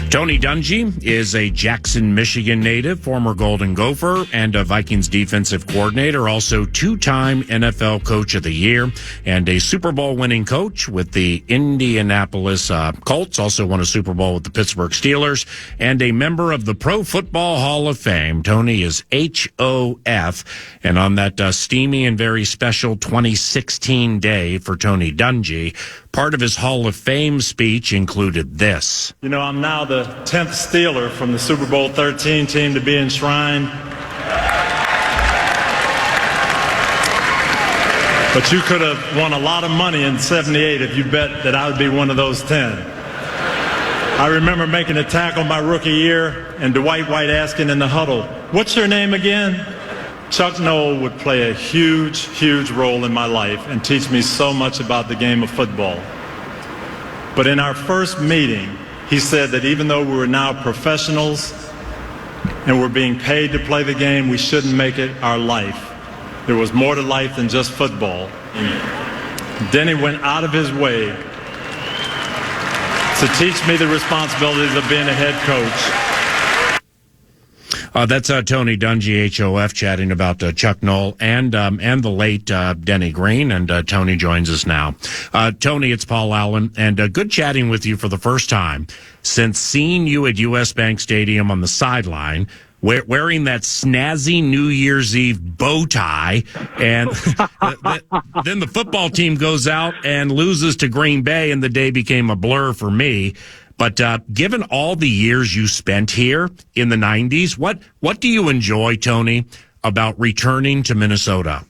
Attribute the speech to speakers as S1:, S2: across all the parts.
S1: Tony Dungy is a Jackson, Michigan native, former Golden Gopher, and a Vikings defensive coordinator, also two-time NFL Coach of the Year, and a Super Bowl winning coach with the Indianapolis Colts, also won a Super Bowl with the Pittsburgh Steelers, and a member of the Pro Football Hall of Fame. Tony is HOF, and on that steamy and very special 2016 day for Tony Dungy, part of his Hall of Fame speech included this.
S2: You know, I'm now the 10th Steeler from the Super Bowl 13 team to be enshrined. But you could have won a lot of money in '78 if you bet that I would be one of those 10. I remember making a tackle my rookie year and Dwight White asking in the huddle, "What's your name again?" Chuck Noll would play a huge, huge role in my life and teach me so much about the game of football. But in our first meeting, he said that even though we were now professionals and we're being paid to play the game, we shouldn't make it our life. There was more to life than just football. Then he went out of his way to teach me the responsibilities of being a head coach.
S1: That's Tony Dungy, HOF, chatting about Chuck Noll and the late Denny Green, and Tony joins us now. Tony, it's Paul Allen, and good chatting with you for the first time since seeing you at U.S. Bank Stadium on the sideline, wearing that snazzy New Year's Eve bow tie, and then the football team goes out and loses to Green Bay, and the day became a blur for me. But given all the years you spent here in the 90s, what do you enjoy, Tony, about returning to Minnesota?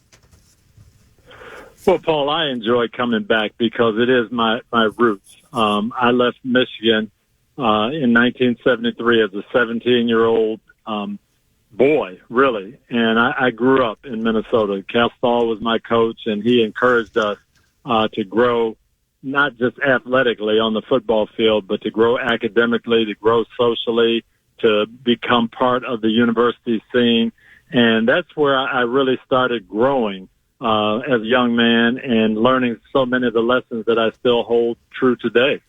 S3: Well, Paul, I enjoy coming back because it is my roots. I left Michigan in 1973 as a 17-year-old boy, really, and I grew up in Minnesota. Cal Stahl was my coach, and he encouraged us to grow not just athletically on the football field, but to grow academically, to grow socially, to become part of the university scene. And that's where I really started growing as a young man and learning so many of the lessons that I still hold true today.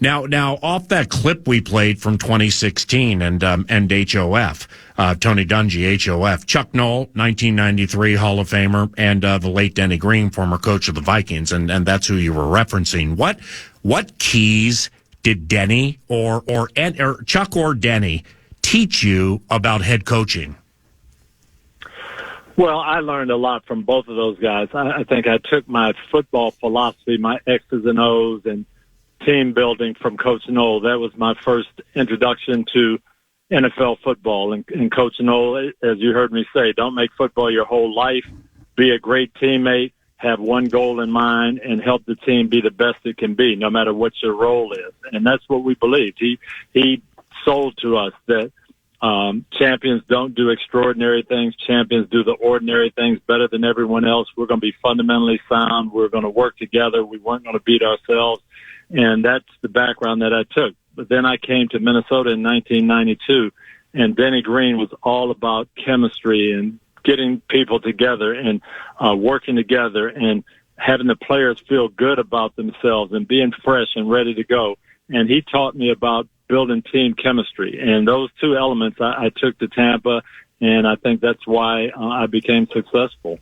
S1: Now, off that clip we played from 2016 and HOF, Tony Dungy, HOF, Chuck Noll, 1993 Hall of Famer, and the late Denny Green, former coach of the Vikings, and that's who you were referencing. What keys did Denny or Chuck or Denny teach you about head coaching?
S3: Well, I learned a lot from both of those guys. I think I took my football philosophy, my X's and O's, and team building from Coach Noll. That was my first introduction to NFL football. And Coach Noll, as you heard me say, don't make football your whole life. Be a great teammate, have one goal in mind, and help the team be the best it can be, no matter what your role is. And that's what we believed. He sold to us that champions don't do extraordinary things. Champions do the ordinary things better than everyone else. We're going to be fundamentally sound. We're going to work together. We weren't going to beat ourselves. And that's the background that I took. But then I came to Minnesota in 1992, and Denny Green was all about chemistry and getting people together and working together and having the players feel good about themselves and being fresh and ready to go. And he taught me about building team chemistry. And those two elements I took to Tampa, and I think that's why I became successful.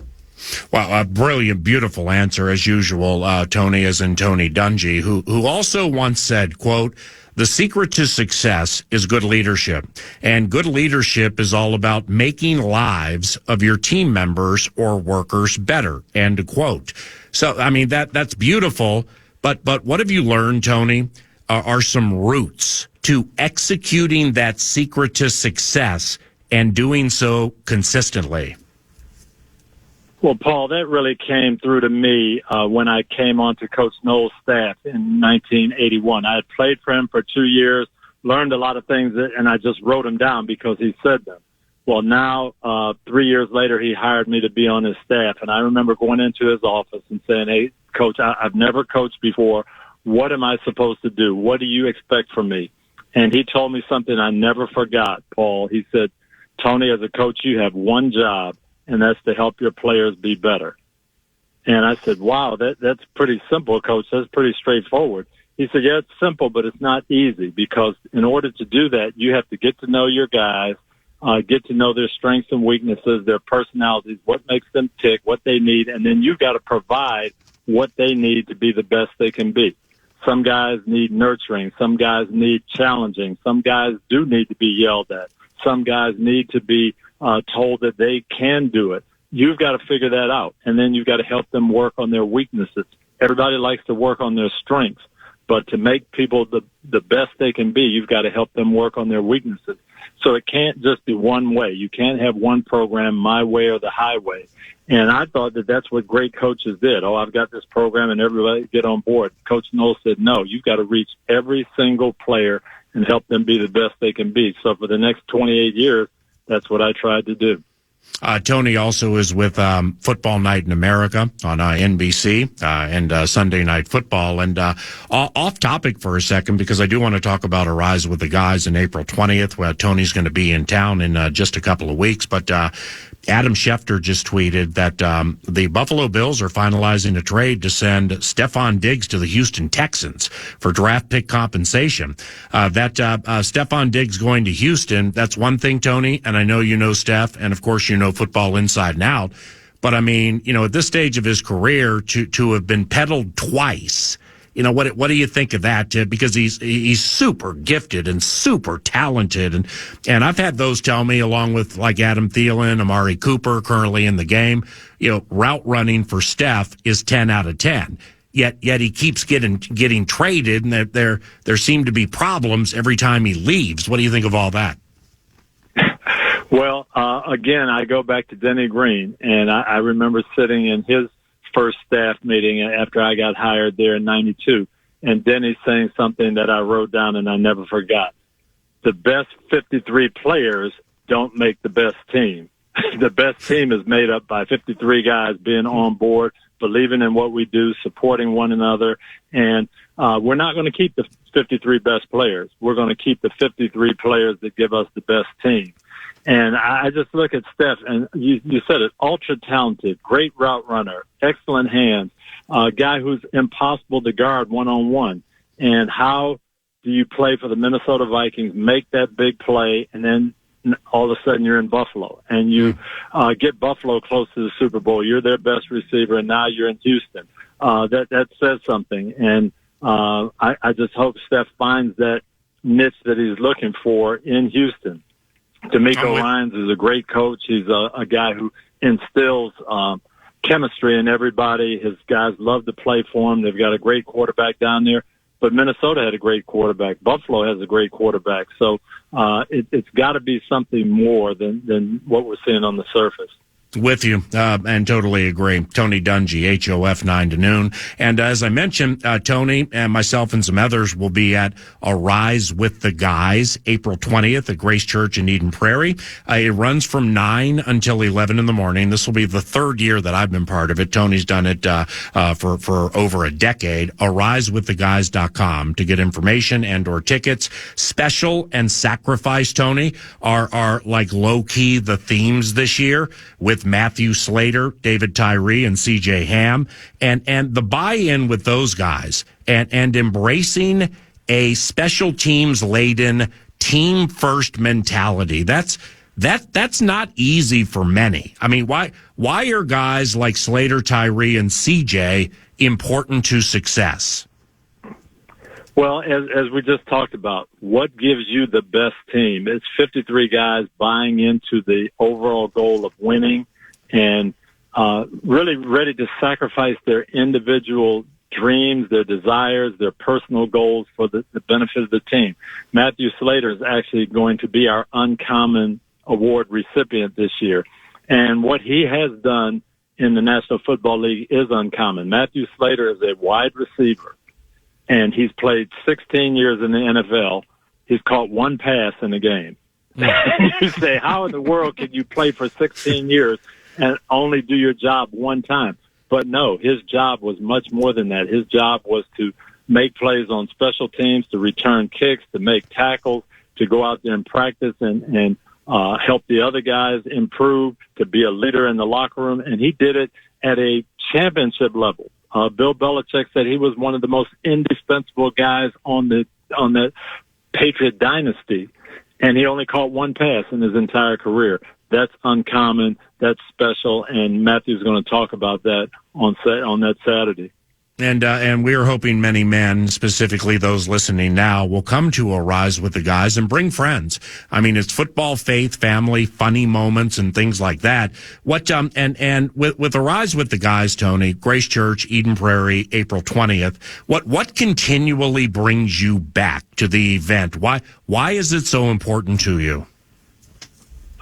S1: Wow, a brilliant, beautiful answer, as usual, Tony, as in Tony Dungy, who also once said, quote, "The secret to success is good leadership, and good leadership is all about making lives of your team members or workers better," end quote. So, I mean, that's beautiful, but what have you learned, Tony, are some roots to executing that secret to success and doing so consistently?
S3: Well, Paul, that really came through to me when I came onto Coach Noll's staff in 1981. I had played for him for 2 years, learned a lot of things, and I just wrote them down because he said them. Well, now, 3 years later, he hired me to be on his staff, and I remember going into his office and saying, "Hey, Coach, I've never coached before. What am I supposed to do? What do you expect from me?" And he told me something I never forgot, Paul. He said, "Tony, as a coach, you have one job, and that's to help your players be better." And I said, "Wow, that's pretty simple, Coach. That's pretty straightforward." He said, yeah, it's simple, but it's not easy, because in order to do that, you have to get to know your guys, get to know their strengths and weaknesses, their personalities, what makes them tick, what they need, and then you've got to provide what they need to be the best they can be. Some guys need nurturing. Some guys need challenging. Some guys do need to be yelled at. Some guys need to be told that they can do it. You've got to figure that out, and then you've got to help them work on their weaknesses. Everybody likes to work on their strengths, but to make people the best they can be, you've got to help them work on their weaknesses. So it can't just be one way. You can't have one program, my way or the highway. And I thought that that's what great coaches did. Oh, I've got this program and everybody get on board. Coach Knoll said, no, you've got to reach every single player and help them be the best they can be. So for the next 28 years, that's what I tried to do.
S1: Tony also is with Football Night in America on NBC and Sunday Night Football. And off topic for a second, because I do want to talk about Arise with the Guys on April 20th, where Tony's going to be in town in just a couple of weeks. But Adam Schefter just tweeted that the Buffalo Bills are finalizing a trade to send Stefon Diggs to the Houston Texans for draft pick compensation. Stefon Diggs going to Houston, that's one thing, Tony, and I know you know Steph, and of course you know football inside and out. But I mean, at this stage of his career, to have been peddled twice, what do you think of that? Because he's super gifted and super talented, and I've had those tell me, along with like Adam Thielen, Amari Cooper, currently in the game, route running for Steph is 10 out of 10. Yet he keeps getting traded, and there seem to be problems every time he leaves. What do you think of all that?
S3: Well, again, I go back to Denny Green, and I remember sitting in his first staff meeting after I got hired there in '92, and Denny saying something that I wrote down and I never forgot. The best 53 players don't make the best team. The best team is made up by 53 guys being on board, believing in what we do, supporting one another, and we're not going to keep the 53 best players. We're going to keep the 53 players that give us the best team. And I just look at Steph, and you said it, ultra-talented, great route runner, excellent hands, a guy who's impossible to guard one-on-one. And how do you play for the Minnesota Vikings, make that big play, and then all of a sudden you're in Buffalo, and you get Buffalo close to the Super Bowl. You're their best receiver, and now you're in Houston. That says something. And I just hope Steph finds that niche that he's looking for in Houston. D'Amico Ryans is a great coach. He's a guy who instills chemistry in everybody. His guys love to play for him. They've got a great quarterback down there. But Minnesota had a great quarterback. Buffalo has a great quarterback. So it's got to be something more than what we're seeing on the surface.
S1: With you, and totally agree. Tony Dungy, HOF 9 to noon. And as I mentioned, Tony and myself and some others will be at Arise with the Guys, April 20th at Grace Church in Eden Prairie. It runs from 9 until 11 in the morning. This will be the third year that I've been part of it. Tony's done it for over a decade. AriseWithTheGuys.com to get information and or tickets. Special and Sacrifice, Tony, are like low-key the themes this year, with Matthew Slater, David Tyree, and C.J. Ham, and the buy-in with those guys, and embracing a special teams laden team first mentality. That's not easy for many. I mean, why are guys like Slater, Tyree, and C.J. important to success?
S3: Well, as we just talked about, what gives you the best team? It's 53 guys buying into the overall goal of winning and really ready to sacrifice their individual dreams, their desires, their personal goals for the benefit of the team. Matthew Slater is actually going to be our Uncommon Award recipient this year. And what he has done in the National Football League is uncommon. Matthew Slater is a wide receiver, and he's played 16 years in the NFL. He's caught one pass in a game. You say, how in the world can you play for 16 years and only do your job one time? But no, his job was much more than that. His job was to make plays on special teams, to return kicks, to make tackles, to go out there and practice and help the other guys improve, to be a leader in the locker room. And he did it at a championship level. Bill Belichick said he was one of the most indispensable guys on the Patriot dynasty, and he only caught one pass in his entire career. That's uncommon. That's special, and Matthew's going to talk about that on that Saturday.
S1: And we are hoping many men, specifically those listening now, will come to a Rise with the Guys and bring friends. I mean, it's football, faith, family, funny moments, and things like that. What and with a Rise with the Guys, Tony, Grace Church, Eden Prairie, April 20th. What continually brings you back to the event? Why is it so important to you?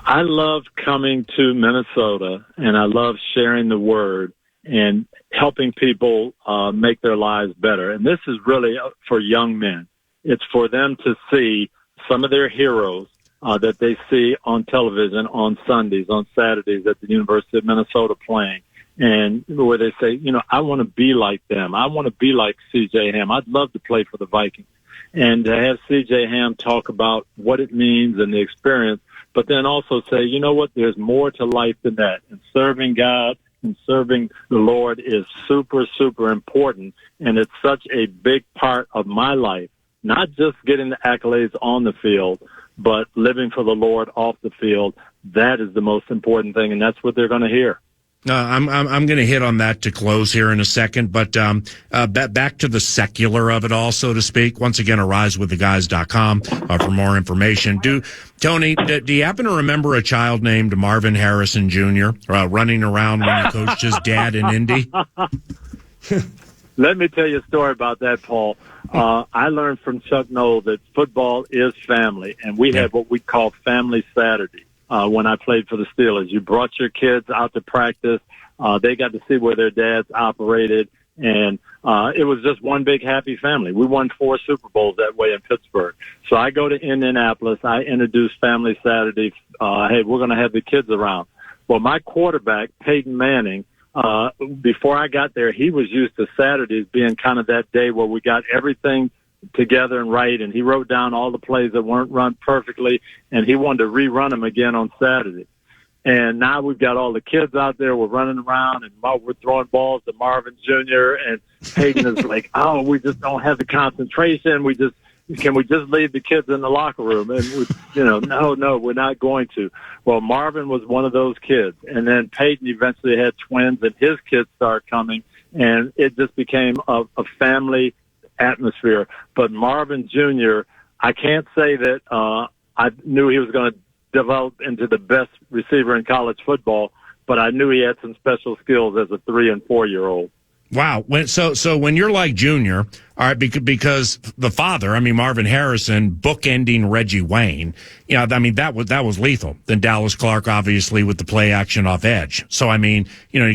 S3: I love coming to Minnesota, and I love sharing the word and helping people make their lives better. And this is really for young men. It's for them to see some of their heroes that they see on television on Sundays, on Saturdays at the University of Minnesota playing, and where they say, I want to be like them. I want to be like C.J. Ham. I'd love to play for the Vikings. And to have C.J. Ham talk about what it means and the experience, but then also say, you know what, there's more to life than that. And serving God and serving the Lord is super, super important. And it's such a big part of my life, not just getting the accolades on the field, but living for the Lord off the field. That is the most important thing, and that's what they're going to hear.
S1: I'm going to hit on that to close here in a second, but back to the secular of it all, so to speak. Once again, arisewiththeguys.com for more information. Tony, do you happen to remember a child named Marvin Harrison Jr. Running around when you coached his dad in Indy?
S3: Let me tell you a story about that, Paul. I learned from Chuck Noll that football is family, and we had what we call Family Saturday. When I played for the Steelers, you brought your kids out to practice. They got to see where their dads operated, and it was just one big happy family. We won 4 Super Bowls that way in Pittsburgh. So I go to Indianapolis. I introduce Family Saturday. Hey, we're going to have the kids around. Well, my quarterback, Peyton Manning, before I got there, he was used to Saturdays being kind of that day where we got everything together and right, and he wrote down all the plays that weren't run perfectly, and he wanted to rerun them again on Saturday. And now we've got all the kids out there. We're running around, and we're throwing balls to Marvin Jr., and Peyton is like, oh, we just don't have the concentration. Can we just leave the kids in the locker room? And no, we're not going to. Well, Marvin was one of those kids, and then Peyton eventually had twins, and his kids started coming, and it just became a family atmosphere. But Marvin Jr., I can't say that I knew he was going to develop into the best receiver in college football, but I knew he had some special skills as a 3 and 4 year old.
S1: Wow. So when you're like Junior, all right, because the father, Marvin Harrison, bookending Reggie Wayne, that was lethal. Then Dallas Clark, obviously, with the play action off edge. So, you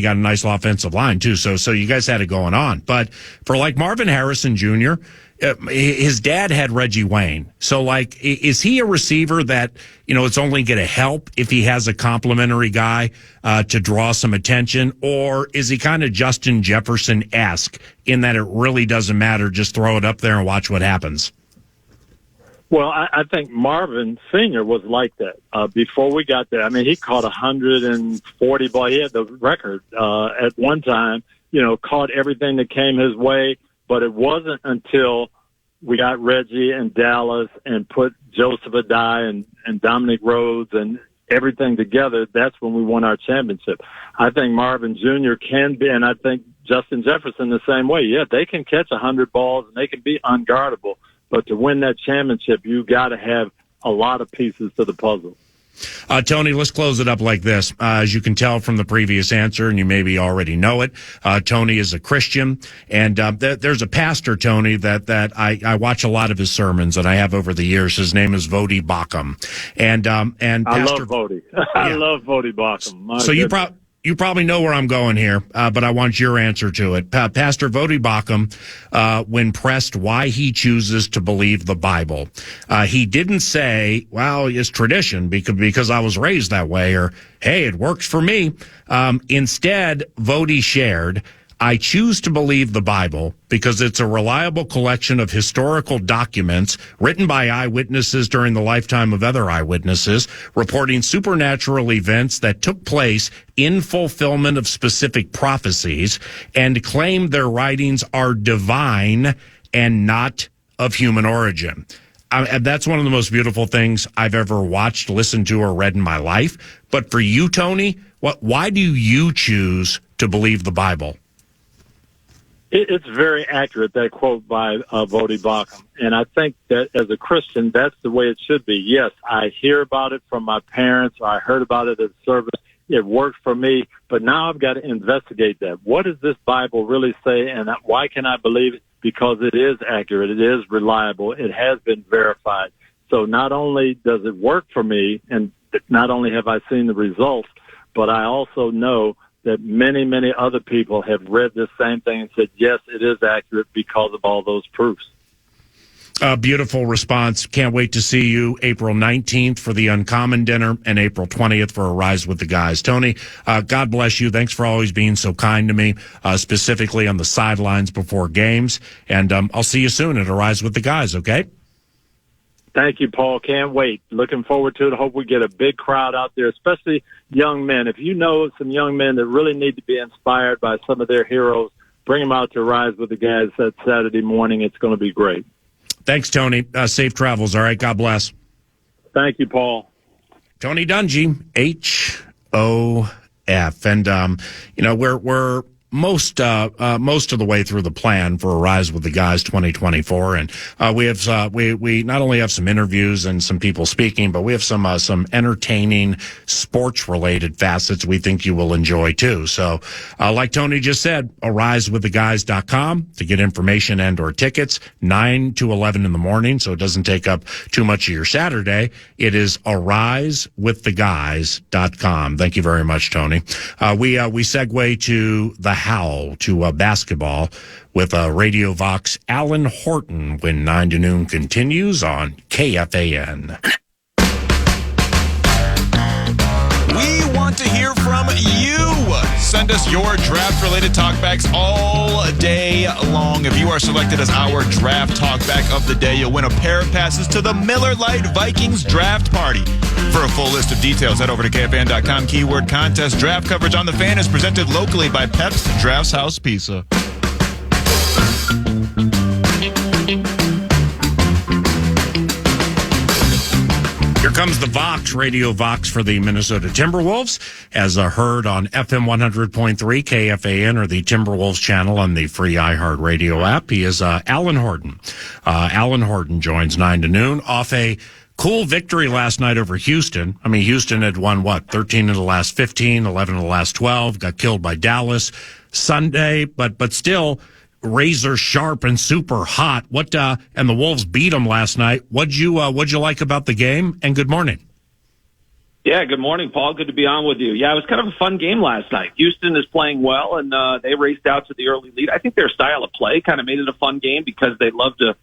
S1: got a nice offensive line, too. So you guys had it going on. But for like Marvin Harrison Jr., his dad had Reggie Wayne. So, is he a receiver that, it's only going to help if he has a complimentary guy to draw some attention? Or is he kind of Justin Jefferson-esque in that it really doesn't matter, just throw it up there and watch what happens?
S3: Well, I think Marvin Sr. was like that before we got there. He caught 140 balls. He had the record at one time, caught everything that came his way. But it wasn't until we got Reggie and Dallas and put Joseph Adai and Dominic Rhodes and everything together, that's when we won our championship. I think Marvin Jr. can be, and I think Justin Jefferson the same way. Yeah, they can catch 100 balls and they can be unguardable. But to win that championship, you got to have a lot of pieces to the puzzle.
S1: Tony, let's close it up like this. As you can tell from the previous answer, and you maybe already know it, Tony is a Christian, and there's a pastor, Tony, that I watch a lot of his sermons, and I have over the years. His name is Vodi Bakum, and Pastor,
S3: love Vodi. I love Vodi Bakum.
S1: So you probably know where I'm going here, but I want your answer to it. Pastor Vodi Bakum, when pressed why he chooses to believe the Bible, he didn't say, well, it's tradition because I was raised that way, or, hey, it works for me. Instead, Vodi shared, I choose to believe the Bible because it's a reliable collection of historical documents written by eyewitnesses during the lifetime of other eyewitnesses, reporting supernatural events that took place in fulfillment of specific prophecies, and claim their writings are divine and not of human origin. That's one of the most beautiful things I've ever watched, listened to, or read in my life. But for you, Tony, why do you choose to believe the Bible?
S3: It's very accurate, that quote by Voddie Baucham. And I think that as a Christian, that's the way it should be. Yes, I hear about it from my parents. Or I heard about it at service. It worked for me. But now I've got to investigate that. What does this Bible really say, and why can I believe it? Because it is accurate. It is reliable. It has been verified. So not only does it work for me, and not only have I seen the results, but I also know that many, many other people have read this same thing and said, yes, it is accurate because of all those proofs.
S1: Beautiful response. Can't wait to see you April 19th for the Uncommon Dinner and April 20th for A Rise with the Guys. Tony, God bless you. Thanks for always being so kind to me, specifically on the sidelines before games. And I'll see you soon at A Rise with the Guys, okay?
S3: Thank you, Paul. Can't wait. Looking forward to it. Hope we get a big crowd out there, especially young men. If you know some young men that really need to be inspired by some of their heroes, bring them out to Rise with the Guys that Saturday morning. It's going to be great. Thanks, Tony. Safe travels. All right. God bless. Thank you, Paul. Tony Dungy, HOF. And, we're most of the way through the plan for A Rise with the Guys 2024. And, we have, we not only have some interviews and some people speaking, but we have some entertaining sports related facets we think you will enjoy too. So, like Tony just said, arisewiththeguys.com to get information and or tickets 9 to 11 in the morning. So it doesn't take up too much of your Saturday. It is arisewiththeguys.com. Thank you very much, Tony. We segue to the Howl, to basketball with Radio VOX Alan Horton when 9 to noon continues on KFAN.
S4: We want to hear from you. Send us your draft-related talkbacks all day long. If you are selected as our draft talkback of the day, you'll win a pair of passes to the Miller Lite Vikings draft party. For a full list of details, head over to KFAN.com. Keyword contest. Draft coverage on the Fan is presented locally by Pep's Drafts House Pizza.
S1: Here comes the VOX, Radio VOX for the Minnesota Timberwolves, as heard on FM 100.3 KFAN or the Timberwolves channel on the free iHeartRadio app. He is Alan Horton. Alan Horton joins 9 to noon off a cool victory last night over Houston. I mean, Houston had won, 13 of the last 15, 11 of the last 12, got killed by Dallas Sunday, but still razor sharp and super hot. And the Wolves beat them last night. What'd you like about the game? And good morning.
S5: Yeah, good morning, Paul. Good to be on with you. Yeah, it was kind of a fun game last night. Houston is playing well, and they raced out to the early lead. I think their style of play kind of made it a fun game because they love to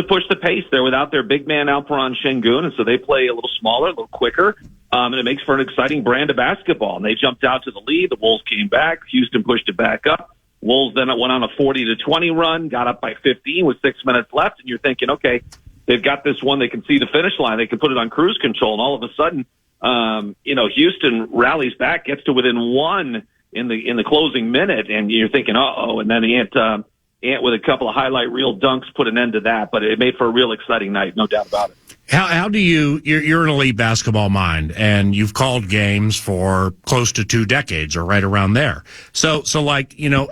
S5: push the pace. They're without their big man Alperon Şengün, and so they play a little smaller, a little quicker, and it makes for an exciting brand of basketball. And they jumped out to the lead. The Wolves came back. Houston pushed it back up. Wolves then went on a 40-20 run, got up by 15 with 6 minutes left, and you're thinking, okay, they've got this one. They can see the finish line. They can put it on cruise control, and all of a sudden, Houston rallies back, gets to within one in the closing minute, and you're thinking, uh-oh, and then Ant with a couple of highlight reel dunks put an end to that, but it made for a real exciting night, no doubt about it.
S1: How do you're an elite basketball mind, and you've called games for close to 2 decades or right around there. So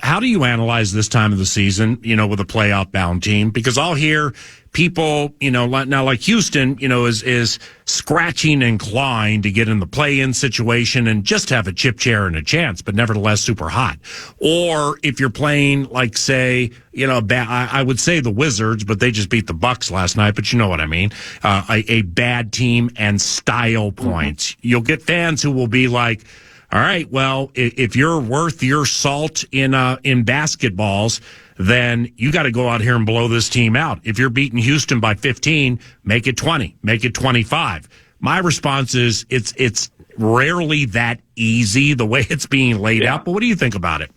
S1: how do you analyze this time of the season, with a playoff bound team? Because I'll hear people, now like Houston, is scratching and clawing to get in the play-in situation and just have a chip chair and a chance, but nevertheless super hot. Or if you're playing like, say, I would say the Wizards, but they just beat the Bucks last night, but you know what I mean. A bad team and style points. You'll get fans who will be like, all right, well, if you're worth your salt in basketballs, then you got to go out here and blow this team out. If you're beating Houston by 15, make it 20, make it 25. My response is it's rarely that easy the way it's being laid out. But what do you think about it?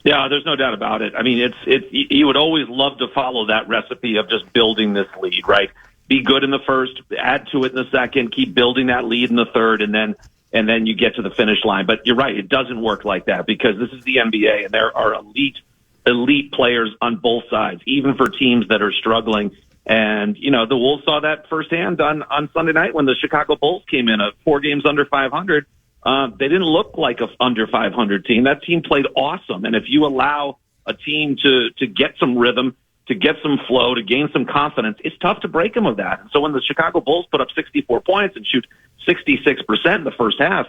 S5: Yeah, there's no doubt about it. I mean, you would always love to follow that recipe of just building this lead, right? Be good in the first, add to it in the second, keep building that lead in the third, and then you get to the finish line. But you're right, it doesn't work like that because this is the NBA, and there are elite players on both sides, even for teams that are struggling. And, the Wolves saw that firsthand on Sunday night when the Chicago Bulls came in 4 games under 500. They didn't look like a under 500 team. That team played awesome. And if you allow a team to get some rhythm, to get some flow, to gain some confidence, it's tough to break them of that. And so when the Chicago Bulls put up 64 points and shoot 66% in the first half,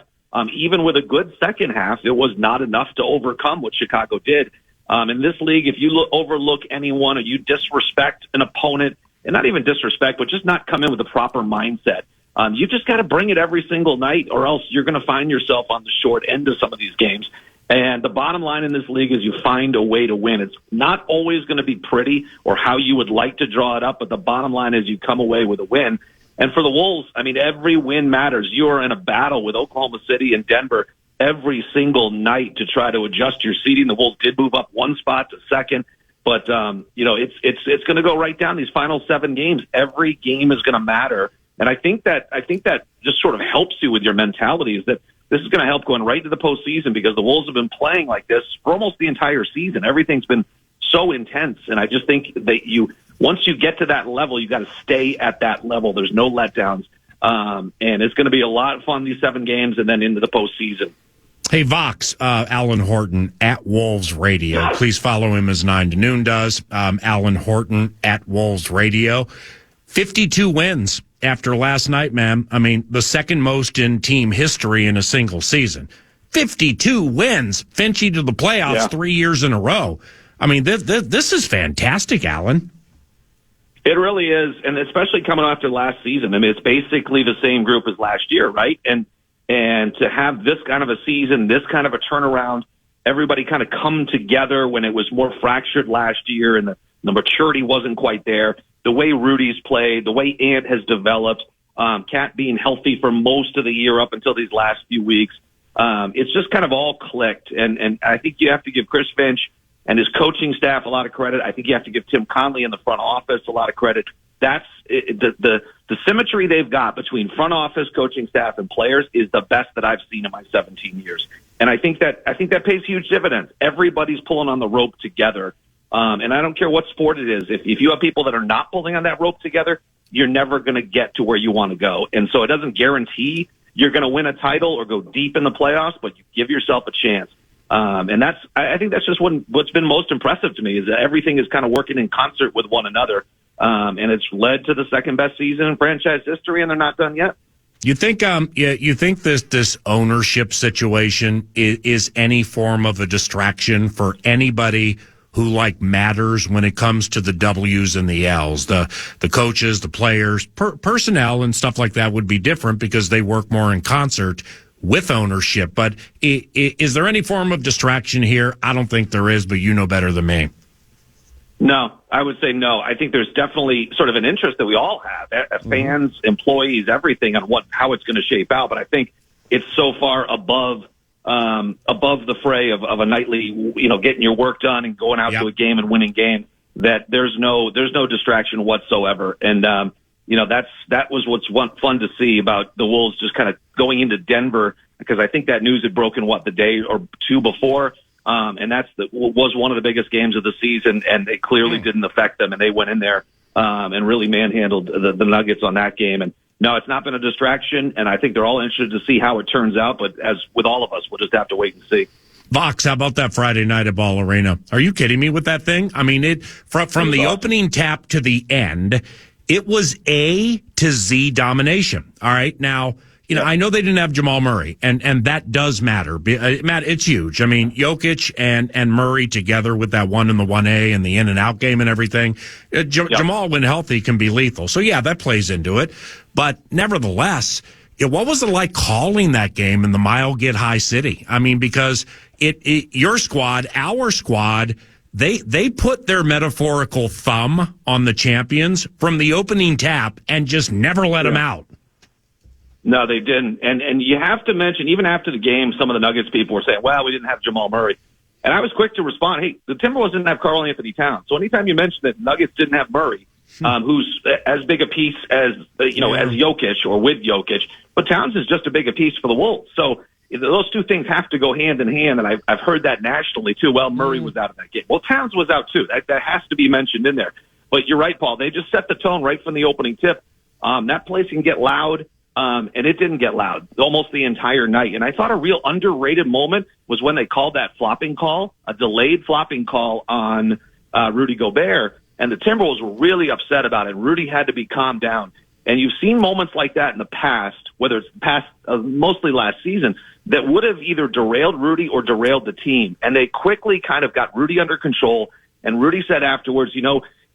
S5: even with a good second half, it was not enough to overcome what Chicago did. In this league, if you overlook anyone or you disrespect an opponent, and not even disrespect, but just not come in with the proper mindset, you just got to bring it every single night, or else you're going to find yourself on the short end of some of these games. And the bottom line in this league is you find a way to win. It's not always going to be pretty or how you would like to draw it up, but the bottom line is you come away with a win. And for the Wolves, I mean, every win matters. You are in a battle with Oklahoma City and Denver every single night to try to adjust your seeding. The Wolves did move up 1 spot to second, but it's going to go right down these final 7 games. Every game is going to matter. And I think that just sort of helps you with your mentality, is that this is going to help going right into the postseason, because the Wolves have been playing like this for almost the entire season. Everything's been so intense. And I just think that once you get to that level, you got to stay at that level. There's no letdowns. And it's going to be a lot of fun, these 7 games, and then into the postseason.
S1: Hey, VOX, Alan Horton at Wolves Radio. Please follow him as 9 to Noon does. Alan Horton at Wolves Radio. 52 wins after last night, man. I mean, the second most in team history in a single season. 52 wins. Finchy to the playoffs 3 years in a row. I mean, this is fantastic, Alan.
S5: It really is, and especially coming after last season. I mean, it's basically the same group as last year, right? And to have this kind of a season, this kind of a turnaround, everybody kind of come together when it was more fractured last year and the maturity wasn't quite there. The way Rudy's played, the way Ant has developed, Cat being healthy for most of the year up until these last few weeks, it's just kind of all clicked. And I think you have to give Chris Finch and his coaching staff a lot of credit. I think you have to give Tim Conley in the front office a lot of credit. That's the symmetry they've got between front office, coaching staff, and players is the best that I've seen in my 17 years. And I think that pays huge dividends. Everybody's pulling on the rope together. And I don't care what sport it is. If you have people that are not pulling on that rope together, you're never going to get to where you want to go. And so it doesn't guarantee you're going to win a title or go deep in the playoffs, but you give yourself a chance. And I think that's just what's been most impressive to me, is that everything is kind of working in concert with one another. And it's led to the second best season in franchise history, and they're not done yet.
S1: You think this ownership situation is any form of a distraction for anybody who matters when it comes to the W's and the L's? The coaches, the players, personnel and stuff like that would be different because they work more in concert with ownership. But is there any form of distraction here? I don't think there is, but you know better than me.
S5: No, I would say no. I think there's definitely sort of an interest that we all have, fans, employees, everything, on how it's going to shape out. But I think it's so far above the fray of a nightly, getting your work done and going out to a game and winning games, that there's no distraction whatsoever. And that was what's fun to see about the Wolves just kind of going into Denver, because I think that news had broken the day or two before. And was one of the biggest games of the season, and it clearly didn't affect them, and they went in there and really manhandled the Nuggets on that game. And no, it's not been a distraction, and I think they're all interested to see how it turns out. But as with all of us, we'll just have to wait and see.
S1: Vox, how about that Friday night at Ball Arena? Are you kidding me with that thing? I mean, from the opening tap to the end, it was A to Z domination. All right, now, I know they didn't have Jamal Murray, and that does matter. It's huge. I mean, Jokic and Murray together with that 1 and the 1A and the in and out game and everything. Jamal, when healthy, can be lethal. So yeah, that plays into it. But nevertheless, what was it like calling that game in the Mile Get High City? I mean, because your squad, our squad, they put their metaphorical thumb on the champions from the opening tap and just never let them out.
S5: No, they didn't. And you have to mention, even after the game, some of the Nuggets people were saying, well, we didn't have Jamal Murray. And I was quick to respond, hey, the Timberwolves didn't have Karl Anthony Towns. So anytime you mention that Nuggets didn't have Murray, who's as big a piece as, as Jokic or with Jokic, but Towns is just a big a piece for the Wolves. So those two things have to go hand in hand, and I've heard that nationally, too. Well, Murray was out of that game. Well, Towns was out, too. That has to be mentioned in there. But you're right, Paul. They just set the tone right from the opening tip. That place can get loud. And it didn't get loud almost the entire night. And I thought a real underrated moment was when they called that flopping call, a delayed flopping call on Rudy Gobert. And the Timberwolves were really upset about it. Rudy had to be calmed down. And you've seen moments like that in the past, whether it's past, mostly last season, that would have either derailed Rudy or derailed the team. And they quickly kind of got Rudy under control. And Rudy said afterwards,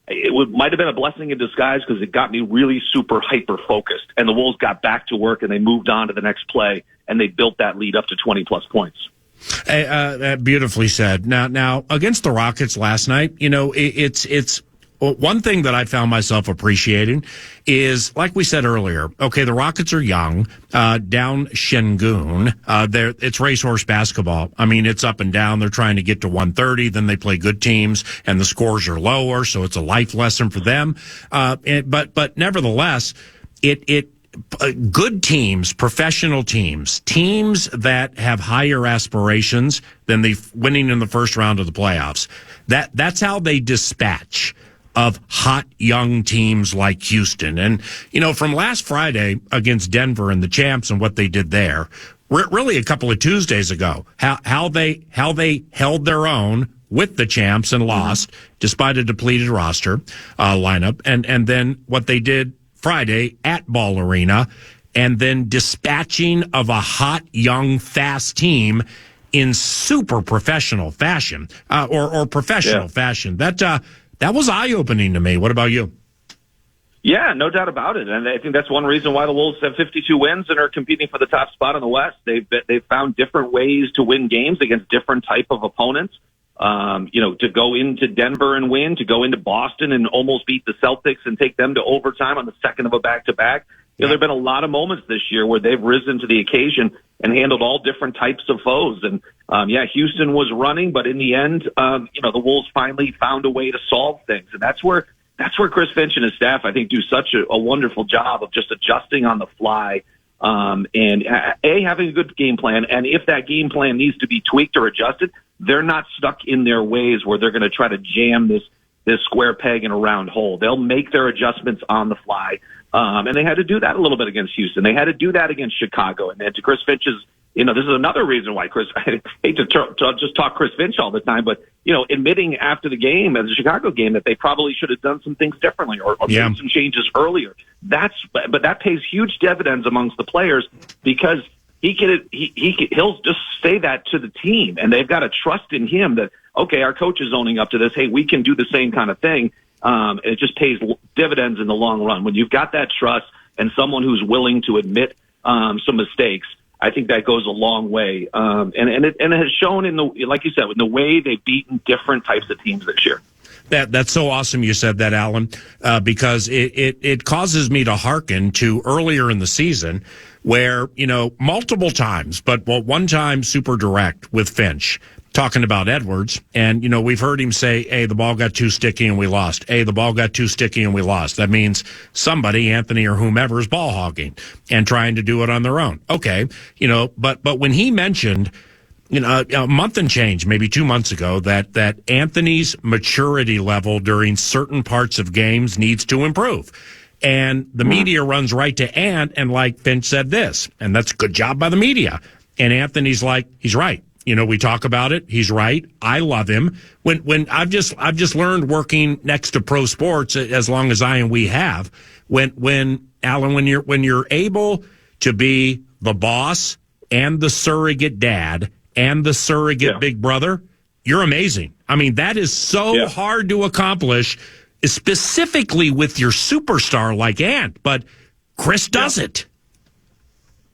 S5: it might have been a blessing in disguise because it got me really super hyper-focused. And the Wolves got back to work, and they moved on to the next play, and they built that lead up to 20-plus points.
S1: Beautifully said. Now, against the Rockets last night, it's one thing that I found myself appreciating is, like we said earlier, okay, the Rockets are young, down Shengun. It's racehorse basketball. I mean, it's up and down. They're trying to get to 130. Then they play good teams and the scores are lower. So it's a life lesson for them. But nevertheless, good teams, professional teams that have higher aspirations than winning in the first round of the playoffs. That's how they dispatch of hot young teams like Houston. And, from last Friday against Denver and the champs and what they did there, really a couple of Tuesdays ago, how they held their own with the champs and lost despite a depleted roster lineup. And then what they did Friday at Ball Arena, and then dispatching of a hot, young, fast team in super professional fashion, or professional fashion. That was eye-opening to me. What about you?
S5: Yeah, no doubt about it. And I think that's one reason why the Wolves have 52 wins and are competing for the top spot in the West. They've found different ways to win games against different type of opponents. To go into Denver and win, to go into Boston and almost beat the Celtics and take them to overtime on the second of a back-to-back. There have been a lot of moments this year where they've risen to the occasion and handled all different types of foes. And, Houston was running, but in the end, the Wolves finally found a way to solve things. And that's where Chris Finch and his staff, I think, do such a wonderful job of just adjusting on the fly, and having a good game plan. And if that game plan needs to be tweaked or adjusted, they're not stuck in their ways where they're going to try to jam this square peg in a round hole. They'll make their adjustments on the fly. And they had to do that a little bit against Houston. They had to do that against Chicago. And to Chris Finch's, this is another reason why I hate to just talk Chris Finch all the time, but, admitting after the game, as a Chicago game, that they probably should have done some things differently or made some changes earlier. But that pays huge dividends amongst the players because he'll just say that to the team, and they've got to trust in him that, okay, our coach is owning up to this. Hey, we can do the same kind of thing. It just pays dividends in the long run. When you've got that trust and someone who's willing to admit some mistakes, I think that goes a long way. And it has shown like you said, in the way they've beaten different types of teams this year.
S1: That's so awesome you said that, Alan, because it causes me to hearken to earlier in the season where, multiple times, but one time super direct with Finch, talking about Edwards, and, we've heard him say, hey, the ball got too sticky and we lost. Hey, the ball got too sticky and we lost. That means somebody, Anthony or whomever, is ball hogging and trying to do it on their own. Okay, but when he mentioned, a month and change, maybe 2 months ago, that Anthony's maturity level during certain parts of games needs to improve. And the media runs right to Ant, and like Finch said this, and that's a good job by the media. And Anthony's like, he's right. We talk about it. He's right. I love him. When I've just learned working next to pro sports as long as we have, when Alan, when you're able to be the boss and the surrogate dad and the surrogate big brother, you're amazing. I mean, that is so hard to accomplish, specifically with your superstar like Ant, but Chris does it.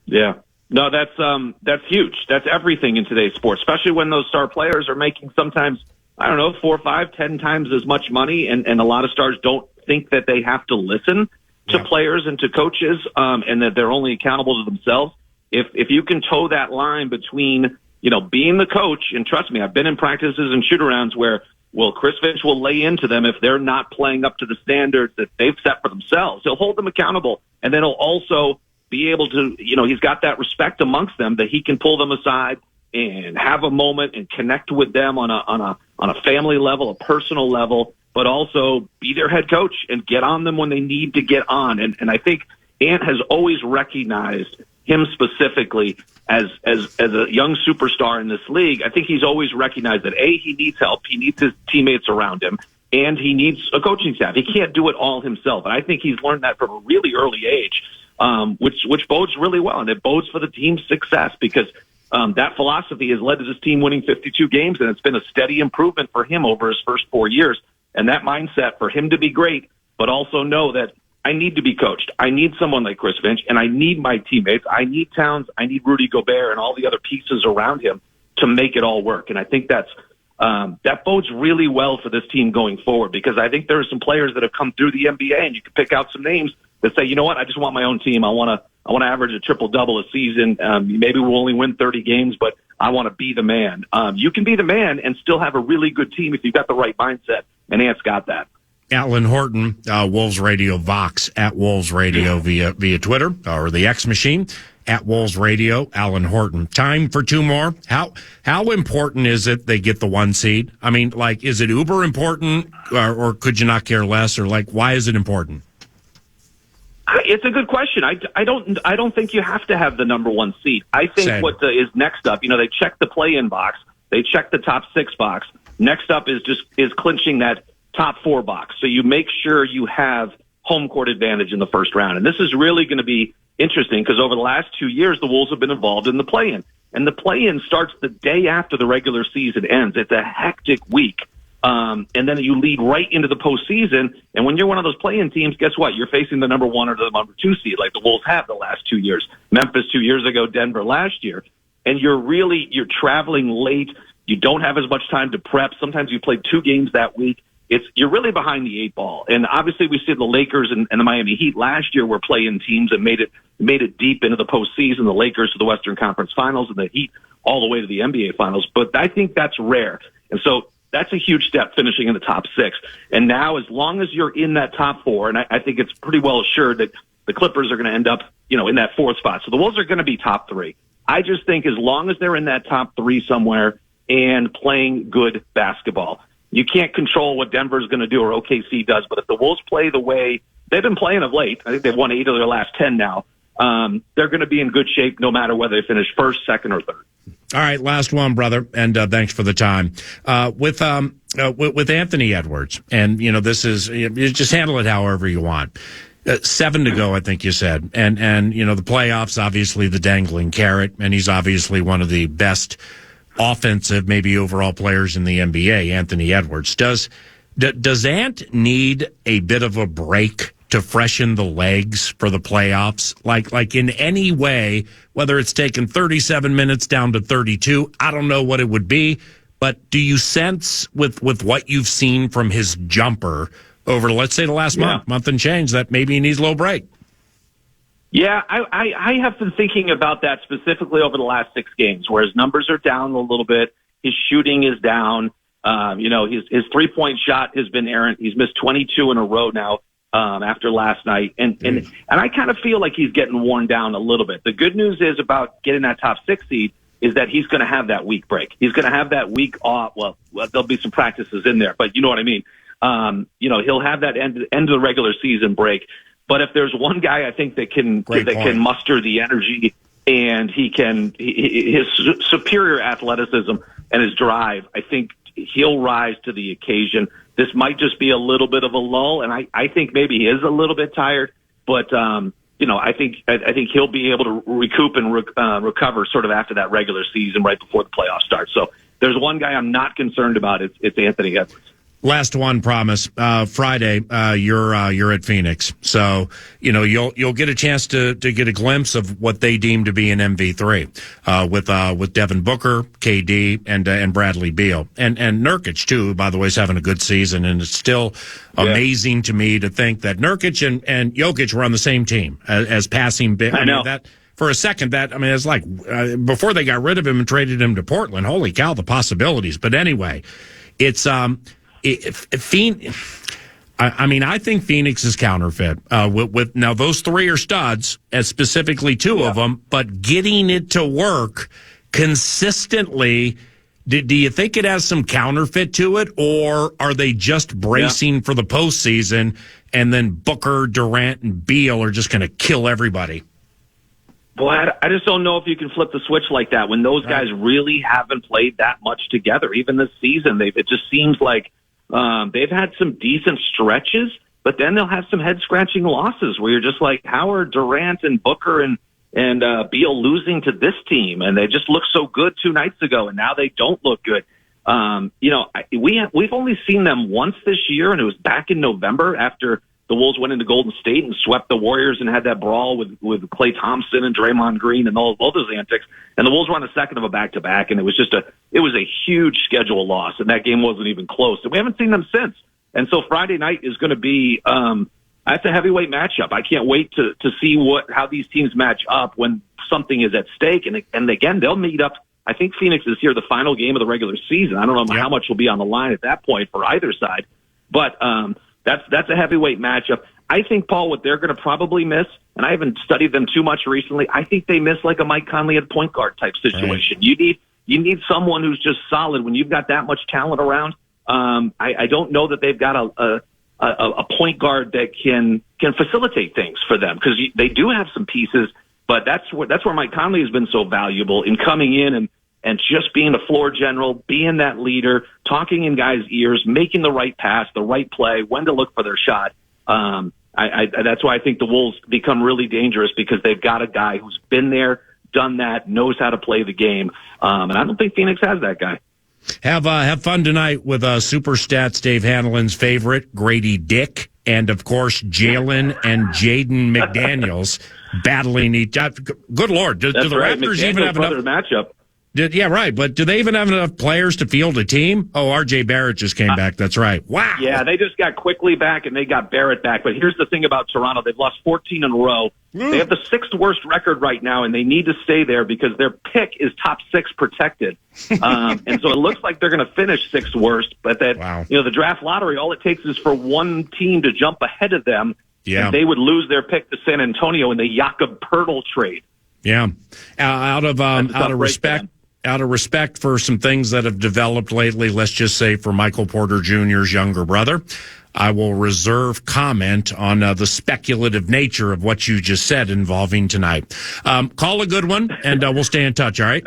S5: Yeah. No, that's huge. That's everything in today's sport, especially when those star players are making sometimes, 4, 5, 10 times as much money. And a lot of stars don't think that they have to listen to players and to coaches, and that they're only accountable to themselves. If you can toe that line between, being the coach, and trust me, I've been in practices and shoot-arounds where, Chris Finch will lay into them if they're not playing up to the standards that they've set for themselves. He'll hold them accountable, and then he'll also be able to, he's got that respect amongst them that he can pull them aside and have a moment and connect with them on a family level, a personal level, but also be their head coach and get on them when they need to get on. And I think Ant has always recognized him specifically as a young superstar in this league. I think he's always recognized that, A, he needs help, he needs his teammates around him, and he needs a coaching staff. He can't do it all himself. And I think he's learned that from a really early age, which bodes really well, and it bodes for the team's success because that philosophy has led to this team winning 52 games, and it's been a steady improvement for him over his first 4 years. And that mindset for him to be great, but also know that I need to be coached. I need someone like Chris Finch, and I need my teammates. I need Towns. I need Rudy Gobert and all the other pieces around him to make it all work. And I think that bodes really well for this team going forward because I think there are some players that have come through the NBA, and you can pick out some names that say, you know what, I just want my own team. I want to average a triple-double a season. Maybe we'll only win 30 games, but I want to be the man. You can be the man and still have a really good team if you've got the right mindset, and Ant's got that.
S1: Alan Horton, Wolves Radio Vox, at Wolves Radio via Twitter or the X machine, at Wolves Radio, Alan Horton. Time for two more. How important is it they get the 1 seed? I mean, is it uber important or could you not care less, or why is it important?
S5: It's a good question. I don't think you have to have the number 1 seed. I think
S1: Same.
S5: what is next up, they check the play-in box, they check the top 6 box. Next up is clinching that top 4 box. So you make sure you have home court advantage in the first round. And this is really going to be interesting because over the last 2 years, the Wolves have been involved in the play-in. And the play-in starts the day after the regular season ends. It's a hectic week. And then you lead right into the postseason. And when you're one of those play-in teams, guess what? You're facing the number 1 or the number 2 seed like the Wolves have the last 2 years. Memphis 2 years ago, Denver last year. And you're traveling late. You don't have as much time to prep. Sometimes you play 2 games that week. You're really behind the 8 ball. And obviously we see the Lakers and the Miami Heat last year were playing teams and made it deep into the postseason, the Lakers to the Western Conference Finals and the Heat all the way to the NBA Finals. But I think that's rare. And so that's a huge step finishing in the top 6. And now as long as you're in that top 4, and I think it's pretty well assured that the Clippers are going to end up, in that 4th spot. So the Wolves are going to be top 3. I just think as long as they're in that top 3 somewhere and playing good basketball, you can't control what Denver's going to do or OKC does, but if the Wolves play the way they've been playing of late, I think they've won 8 of their last 10 now, they're going to be in good shape no matter whether they finish 1st, 2nd, or 3rd.
S1: All right, last one, brother, and thanks for the time. With Anthony Edwards, and, this is, you just handle it however you want. 7 to go, I think you said. And the playoffs, obviously the dangling carrot, and he's obviously one of the best offensive, maybe overall players in the NBA, Anthony Edwards. Does Ant need a bit of a break to freshen the legs for the playoffs? Like in any way, whether it's taken 37 minutes down to 32, I don't know what it would be, but do you sense with what you've seen from his jumper over, let's say, the last month and change, that maybe he needs a little break?
S5: Yeah, I have been thinking about that specifically over the last 6 games, where his numbers are down a little bit. His shooting is down. His 3-point shot has been errant. He's missed 22 in a row now after last night. And I kind of feel like he's getting worn down a little bit. The good news is about getting that top 6 seed is that he's going to have that week break. He's going to have that week off. Well, there'll be some practices in there, but you know what I mean. He'll have that end of the regular season break. But if there's one guy I think that can muster the energy and his superior athleticism and his drive, I think he'll rise to the occasion. This might just be a little bit of a lull, and I think maybe he is a little bit tired, but I think he'll be able to recoup and recover sort of after that regular season, right before the playoffs start. So there's one guy I'm not concerned about. It's Anthony Edwards.
S1: Last one, promise. Friday, you're at Phoenix, so you'll get a chance to get a glimpse of what they deem to be an MV3 with Devin Booker, KD, and Bradley Beal, and Nurkic too. By the way, is having a good season, and it's still amazing to me to think that Nurkic and Jokic were on the same team as passing big.
S5: I know
S1: for a second that, I mean, it's like before they got rid of him and traded him to Portland. Holy cow, the possibilities. But anyway, it's I think Phoenix is counterfeit. With now those three are studs, specifically two of them, but getting it to work consistently. Do you think it has some counterfeit to it, or are they just bracing for the postseason, and then Booker, Durant, and Beal are just going to kill everybody?
S5: Boy, I just don't know if you can flip the switch like that when those guys really haven't played that much together. Even this season, it just seems like they've had some decent stretches, but then they'll have some head-scratching losses where you're just like, how are Durant and Booker and Beal losing to this team? And they just looked so good 2 nights ago, and now they don't look good. We've only seen them once this year, and it was back in November after the Wolves went into Golden State and swept the Warriors and had that brawl with Klay Thompson and Draymond Green and all those antics. And the Wolves were on a second of a back-to-back, and it was a huge schedule loss, and that game wasn't even close. And we haven't seen them since. And so Friday night is going to be that's a heavyweight matchup. I can't wait to see how these teams match up when something is at stake. And again, they'll meet up. I think Phoenix is here the final game of the regular season. I don't know how much will be on the line at that point for either side, but that's a heavyweight matchup. I think, Paul, what they're going to probably miss, and I haven't studied them too much recently, I think they miss like a Mike Conley at point guard type situation. Right. You need someone who's just solid when you've got that much talent around. I don't know that they've got a point guard that can facilitate things for them, because they do have some pieces, but that's where Mike Conley has been so valuable in coming in and just being the floor general, being that leader, talking in guys' ears, making the right pass, the right play, when to look for their shot. That's why I think the Wolves become really dangerous, because they've got a guy who's been there, done that, knows how to play the game. And I don't think Phoenix has that guy.
S1: Have fun tonight with Super Stats Dave Hanlon's favorite, Grady Dick, and, of course, Jalen and Jaden McDaniels battling each other. Good Lord. Do the Raptors even have enough matchup? Yeah, right. But do they even have enough players to field a team? Oh, R.J. Barrett just came back. That's right. Wow.
S5: Yeah, they just got Quickly back, and they got Barrett back. But here's the thing about Toronto. They've lost 14 in a row. They have the 6th worst record right now, and they need to stay there because their pick is top 6 protected. And so it looks like they're going to finish 6th worst. But the draft lottery, all it takes is for one team to jump ahead of them, and they would lose their pick to San Antonio in the Jakob Poeltl trade.
S1: Yeah. Out of respect for some things that have developed lately, let's just say for Michael Porter Jr.'s younger brother, I will reserve comment on the speculative nature of what you just said involving tonight. Call a good one, and we'll stay in touch, all right?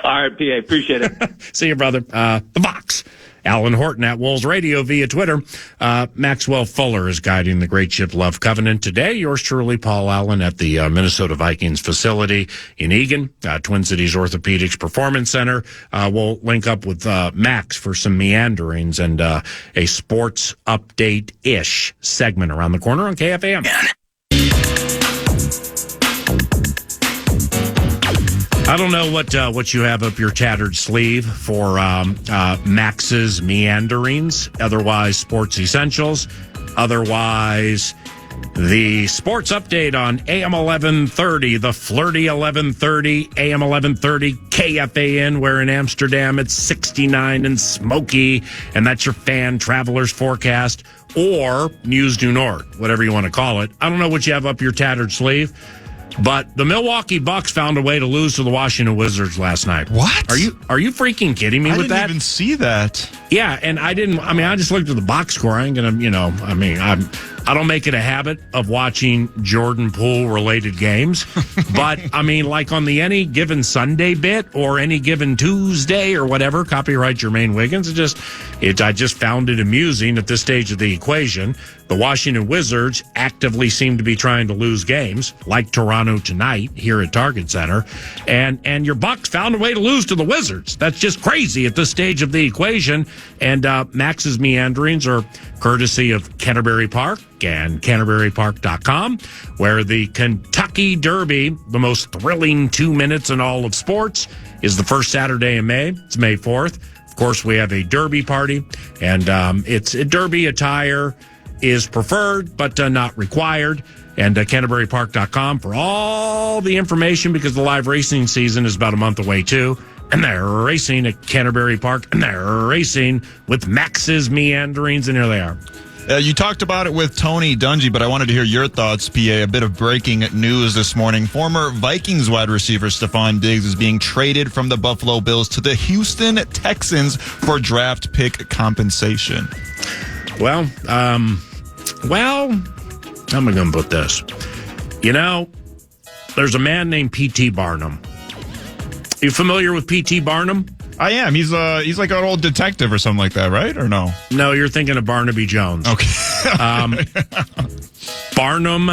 S5: All right, PA. Appreciate it.
S1: See you, brother. The VOX Alan Horton at Wolves Radio via Twitter. Maxwell Fuller is guiding the great ship Love Covenant today. Yours truly, Paul Allen, at the Minnesota Vikings facility in Eagan, Twin Cities Orthopedics Performance Center. We'll link up with Max for some meanderings and a sports update-ish segment around the corner on KFAN. I don't know what you have up your tattered sleeve for Max's meanderings. Otherwise, sports essentials. Otherwise, the sports update on AM 1130, the flirty 1130, AM 1130, KFAN, where in Amsterdam it's 69 and smoky, and that's your fan traveler's forecast, or News du Nord, whatever you want to call it. I don't know what you have up your tattered sleeve. But the Milwaukee Bucks found a way to lose to the Washington Wizards last night.
S4: What?
S1: Are you freaking kidding me with that?
S4: I didn't even see that.
S1: Yeah, and I just looked at the box score. I ain't gonna, I don't make it a habit of watching Jordan Poole related games. But like on the any given Sunday bit or any given Tuesday or whatever, copyright Jermaine Wiggins, I just found it amusing at this stage of the equation. The Washington Wizards actively seem to be trying to lose games, like Toronto tonight here at Target Center. And your Bucks found a way to lose to the Wizards. That's just crazy at this stage of the equation. And Max's meanderings are courtesy of Canterbury Park and CanterburyPark.com, where the Kentucky Derby, the most thrilling 2 minutes in all of sports, is the first Saturday in May. It's May 4th. Of course, we have a Derby party, and it's Derby attire is preferred, but not required. And CanterburyPark.com for all the information, because the live racing season is about a month away, too. And they're racing at Canterbury Park, and they're racing with Maxx's Meanderings, and here they are.
S4: You talked about it with Tony Dungy, but I wanted to hear your thoughts, PA. A bit of breaking news this morning. Former Vikings wide receiver Stefon Diggs is being traded from the Buffalo Bills to the Houston Texans for draft pick compensation.
S1: Well, how am I going to put this? You know, there's a man named P.T. Barnum. You familiar with P.T. Barnum?
S4: I am. He's like an old detective or something like that, right? Or no?
S1: No, you're thinking of Barnaby Jones.
S4: Okay.
S1: Barnum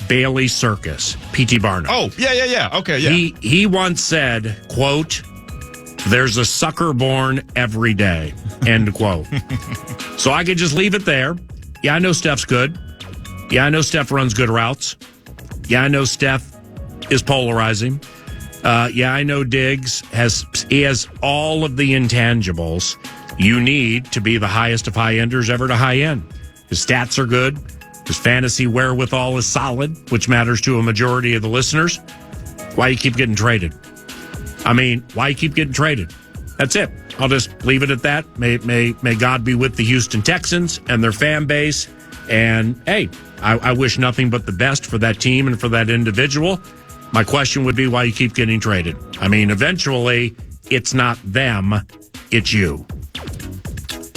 S1: Bailey Circus. P.T. Barnum.
S4: Oh, yeah. Okay, yeah.
S1: He once said, quote, "There's a sucker born every day," end quote. So I could just leave it there. Yeah, I know Steph's good. Yeah, I know Steph runs good routes. Yeah, I know Steph is polarizing. Yeah, I know Diggs has all of the intangibles you need to be the highest of high enders ever to high end. His stats are good. His fantasy wherewithal is solid, which matters to a majority of the listeners. Why you keep getting traded? Why you keep getting traded? That's it. I'll just leave it at that. May God be with the Houston Texans and their fan base. And hey, I wish nothing but the best for that team and for that individual. My question would be why you keep getting traded. Eventually, it's not them, it's you.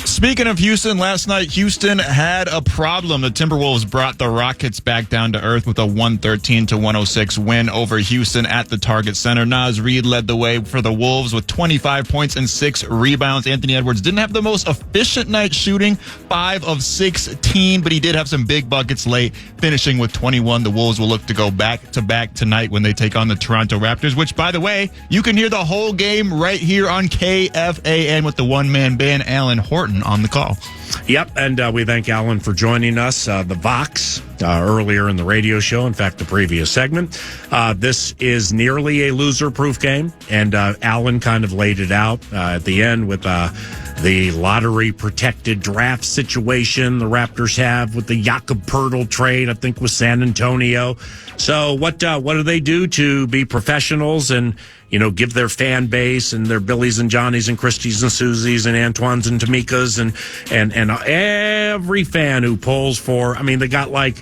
S4: Speaking of Houston, last night, Houston had a problem. The Timberwolves brought the Rockets back down to earth with a 113-106 win over Houston at the Target Center. Naz Reid led the way for the Wolves with 25 points and 6 rebounds. Anthony Edwards didn't have the most efficient night shooting, 5 of 16, but he did have some big buckets late, finishing with 21. The Wolves will look to go back-to-back tonight when they take on the Toronto Raptors, which, by the way, you can hear the whole game right here on KFAN with the one-man band, Alan Horton, on the call.
S1: Yep, and we thank Alan for joining us, the VOX, earlier in the radio show, in fact, the previous segment. This is nearly a loser-proof game, and Alan kind of laid it out at the end with the lottery-protected draft situation the Raptors have with the Jakob Poeltl trade, I think, with San Antonio. So what do they do to be professionals and, give their fan base and their Billies and Johnnies and Christies and Susies and Antoines and Tamikas and every fan who pulls for, they got like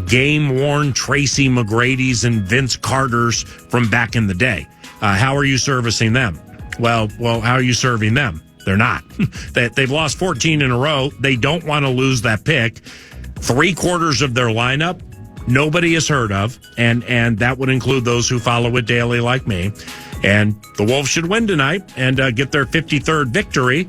S1: game-worn Tracy McGrady's and Vince Carter's from back in the day. How are you servicing them? Well, how are you serving them? They're not. They've lost 14 in a row. They don't want to lose that pick. 3/4 of their lineup, nobody has heard of, and that would include those who follow it daily like me. And the Wolves should win tonight and get their 53rd victory,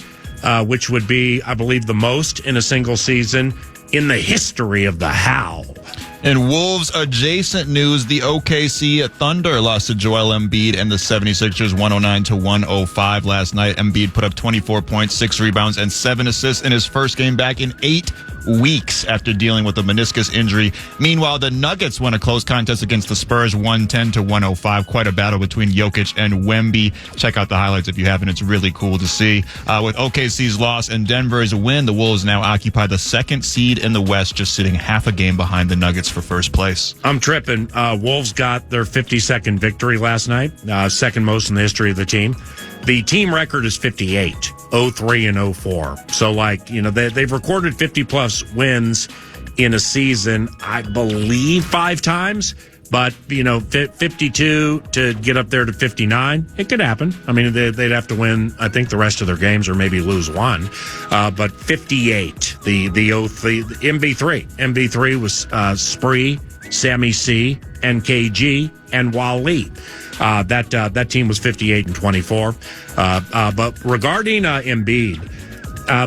S1: which would be, I believe, the most in a single season in the history of the Howl.
S4: In Wolves adjacent news, the OKC Thunder lost to Joel Embiid and the 76ers 109-105 last night. Embiid put up 24 points, 6 rebounds, and 7 assists in his first game back in 8 weeks after dealing with a meniscus injury. Meanwhile, the Nuggets won a close contest against the Spurs 110-105. Quite a battle between Jokic and Wemby. Check out the highlights if you haven't. It's really cool to see. With OKC's loss and Denver's win, the Wolves now occupy the 2nd seed in the West, just sitting half a game behind the Nuggets for first place.
S1: I'm tripping. Wolves got their 52nd victory last night, second most in the history of the team. The team record is 58, 0-3 and 0-4. So, they've recorded 50-plus wins in a season, I believe, 5 times. But, 52 to get up there to 59, it could happen. They'd have to win, I think, the rest of their games or maybe lose one. But 58, the 03, the MB3. MB3 was Spree, Sammy C, NKG, and Wally. That team was 58-24. But regarding Embiid,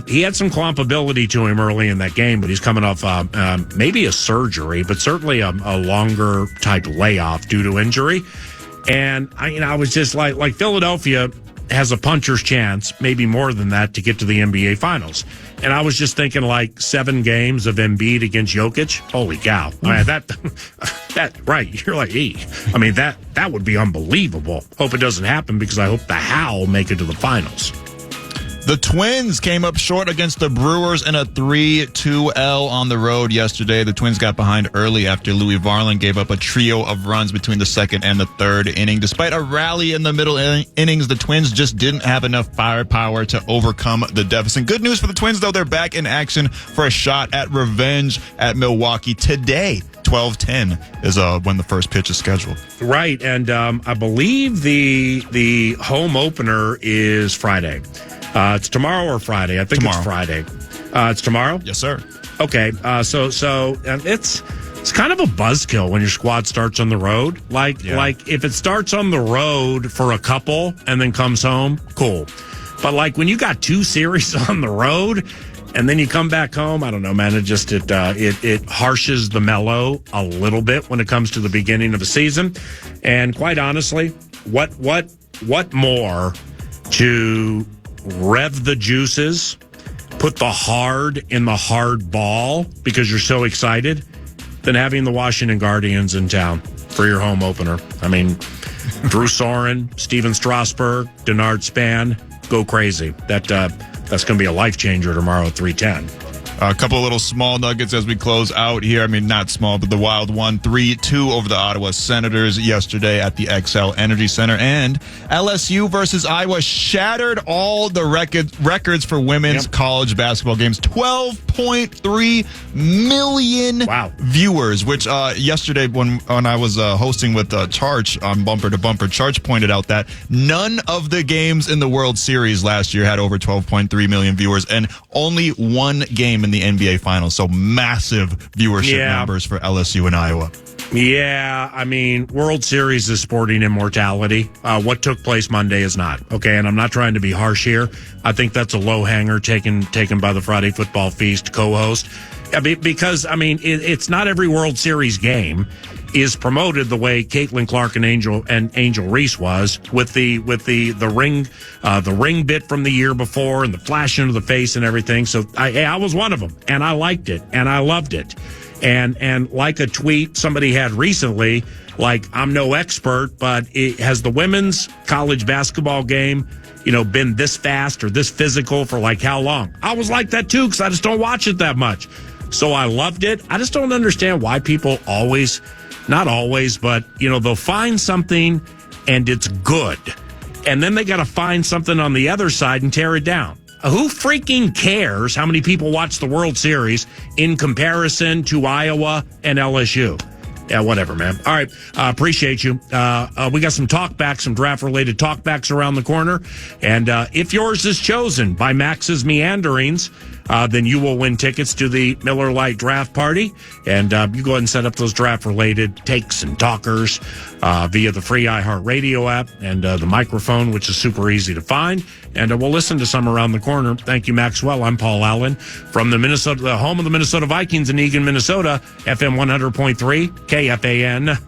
S1: he had some clumpability to him early in that game, but he's coming off maybe a surgery, but certainly a longer type layoff due to injury. And I was just like Philadelphia has a puncher's chance, maybe more than that, to get to the NBA Finals. And I was just thinking 7 games of Embiid against Jokic. Holy cow! That right? You're like, that would be unbelievable. Hope it doesn't happen because I hope the Howl make it to the finals.
S4: The Twins came up short against the Brewers in a 3-2 on the road yesterday. The Twins got behind early after Louis Varland gave up a trio of runs between the second and the third inning. Despite a rally in the middle innings, the Twins just didn't have enough firepower to overcome the deficit. Good news for the Twins, though. They're back in action for a shot at revenge at Milwaukee today. 12:10 is when the first pitch is scheduled.
S1: Right, and I believe the home opener is Friday. It's tomorrow or Friday. I think
S4: tomorrow.
S1: It's Friday. It's tomorrow?
S4: Yes, sir.
S1: Okay, so it's kind of a buzzkill when your squad starts on the road. Like if it starts on the road for a couple and then comes home, cool. But like when you got 2 series on the road and then you come back home, I don't know, man. It harshes the mellow a little bit when it comes to the beginning of a season. And quite honestly, what more to rev the juices, put the hard in the hard ball because you're so excited, than having the Washington Guardians in town for your home opener. I mean, Drew Soren, Steven Strasburg, Denard Span, go crazy. That's going to be a life changer tomorrow at 3:10.
S4: A couple of little small nuggets as we close out here. I mean, not small, but the Wild won 3-2 over the Ottawa Senators yesterday at the XL Energy Center. And LSU versus Iowa shattered all the records for women's college basketball games. 12.3 million viewers, which yesterday when I was hosting with Charch on Bumper to Bumper, Charch pointed out that none of the games in the World Series last year had over 12.3 million viewers, and only one game in the NBA Finals. So massive viewership numbers for LSU and Iowa.
S1: Yeah, I mean, World Series is sporting immortality. What took place Monday is not. Okay, and I'm not trying to be harsh here. I think that's a low hanger taken by the Friday Football Feast co-host. Because, I mean, it's not every World Series game is promoted the way Caitlin Clark and Angel Reese was with the ring bit from the year before and the flash into the face and everything. So I was one of them, and I liked it and I loved it. And like a tweet somebody had recently, like, I'm no expert, but has the women's college basketball game, been this fast or this physical for like how long? I was like that too, because I just don't watch it that much. So I loved it. I just don't understand why people always, not always, but, they'll find something and it's good. And then they got to find something on the other side and tear it down. Who freaking cares how many people watch the World Series in comparison to Iowa and LSU? Yeah, whatever, man. All right. Appreciate you. We got some talkbacks, some draft-related talkbacks around the corner. And if yours is chosen by Maxx's Meanderings, then you will win tickets to the Miller Lite Draft Party. And you go ahead and set up those draft-related takes and talkers via the free iHeartRadio app and the microphone, which is super easy to find. And we'll listen to some around the corner. Thank you, Maxwell. I'm Paul Allen from the home of the Minnesota Vikings in Eagan, Minnesota, FM 100.3, KFAN.